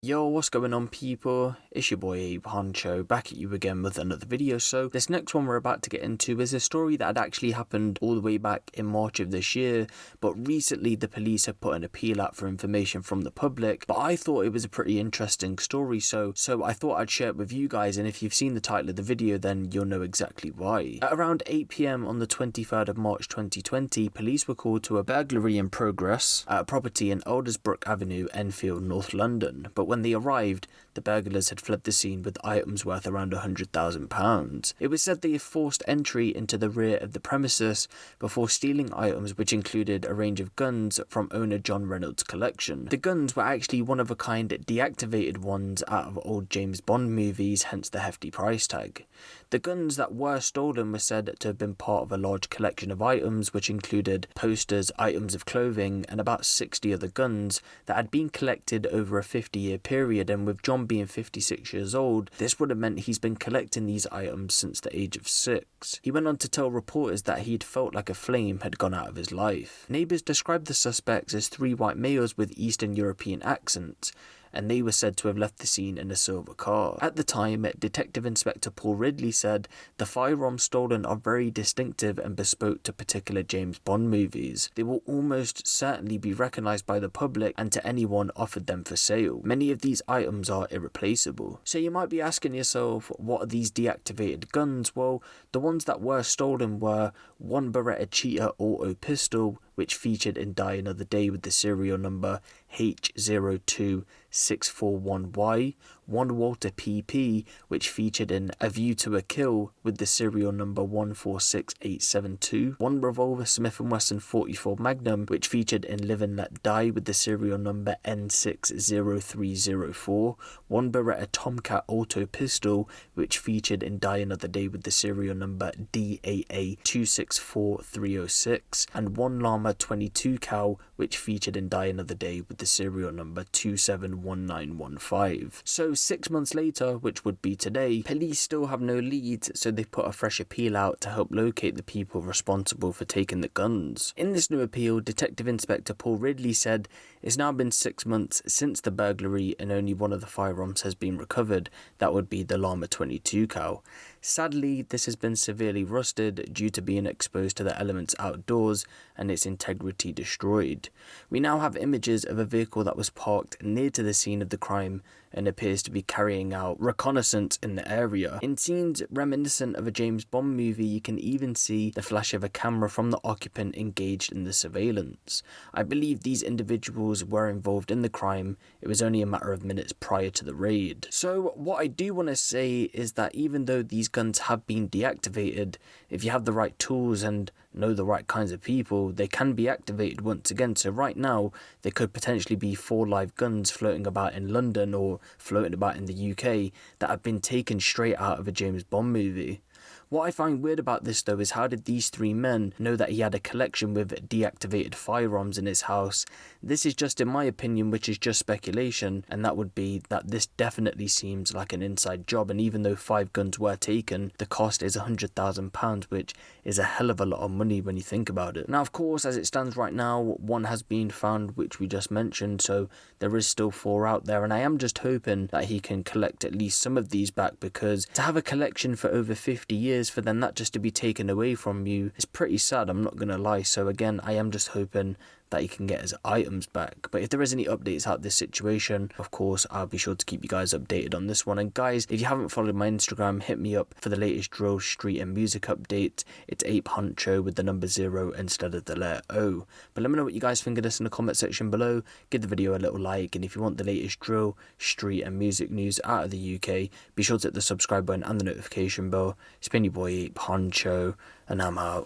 Yo, what's going on people? It's your boy Huncho, back at you again with another video. So this next one we're about to get into is a story that had actually happened all the way back in March of this year, but recently the police have put an appeal out for information from the public, but I thought it was a pretty interesting story, so I thought I'd share it with you guys, and if you've seen the title of the video then you'll know exactly why. At around 8 PM on the 23rd of March 2020, police were called to a burglary in progress at a property in Aldersbrook Avenue, Enfield, North London, but when they arrived, the burglars had fled the scene with items worth around £100,000. It was said they had forced entry into the rear of the premises before stealing items which included a range of guns from owner John Reynolds' collection. The guns were actually one-of-a-kind deactivated ones out of old James Bond movies, hence the hefty price tag. The guns that were stolen were said to have been part of a large collection of items which included posters, items of clothing, and about 60 other guns that had been collected over a 50-year period, and with John being 56 years old, this would have meant he's been collecting these items since the age of 6. He went on to tell reporters that he'd felt like a flame had gone out of his life. Neighbours described the suspects as 3 white males with Eastern European accents, and they were said to have left the scene in a silver car. At the time, Detective Inspector Paul Ridley said the firearms stolen are very distinctive and bespoke to particular James Bond movies. They will almost certainly be recognised by the public and to anyone offered them for sale. Many of these items are irreplaceable. So you might be asking yourself, what are these deactivated guns? Well, the ones that were stolen were one Beretta Cheetah auto pistol, which featured in Die Another Day with the serial number H02641Y, one Walter PP, which featured in A View to a Kill with the serial number 146872, one revolver Smith & Wesson 44 Magnum, which featured in Live and Let Die with the serial number N60304, one Beretta Tomcat auto pistol, which featured in Die Another Day with the serial number DAA264306, and one Llama 22 cal, which featured in Die Another Day with the serial number 271915. So 6 months later, which would be today, police still have no leads, so they've put a fresh appeal out to help locate the people responsible for taking the guns. In this new appeal, Detective Inspector Paul Ridley said it's now been 6 months since the burglary and only one of the firearms has been recovered. That would be the Llama 22 cal. Sadly, this has been severely rusted due to being exposed to the elements outdoors and its integrity destroyed. We now have images of a vehicle that was parked near to the scene of the crime and appears to be carrying out reconnaissance in the area. In scenes reminiscent of a James Bond movie, you can even see the flash of a camera from the occupant engaged in the surveillance. I believe these individuals were involved in the crime. It was only a matter of minutes prior to the raid. So what I do want to say is that even though these guns have been deactivated, if you have the right tools and know the right kinds of people, they can be activated once again. So right now, there could potentially be 4 live guns floating about in London or floating about in the UK that have been taken straight out of a James Bond movie. What I find weird about this though is how did these 3 men know that he had a collection with deactivated firearms in his house? This is just in my opinion, which is just speculation, and that would be that this definitely seems like an inside job, and even though 5 guns were taken, the cost is £100,000, which is a hell of a lot of money when you think about it. Now of course, as it stands right now, 1 has been found, which we just mentioned, so there is still 4 out there, and I am just hoping that he can collect at least some of these back, because to have a collection for over 50 years for then that just to be taken away from you is pretty sad, I'm not gonna lie. So again, I am just hoping that he can get his items back. But if there is any updates out this situation, of course I'll be sure to keep you guys updated on this one. And guys, if you haven't followed my Instagram, hit me up for the latest drill, street and music updates. It's Huncho with the number 0 instead of the letter O. But let me know what you guys think of this in the comment section below. Give the video a little like, and if you want the latest drill, street and music news out of the UK, be sure to hit the subscribe button and the notification bell. It's been your boy Huncho, and I'm out.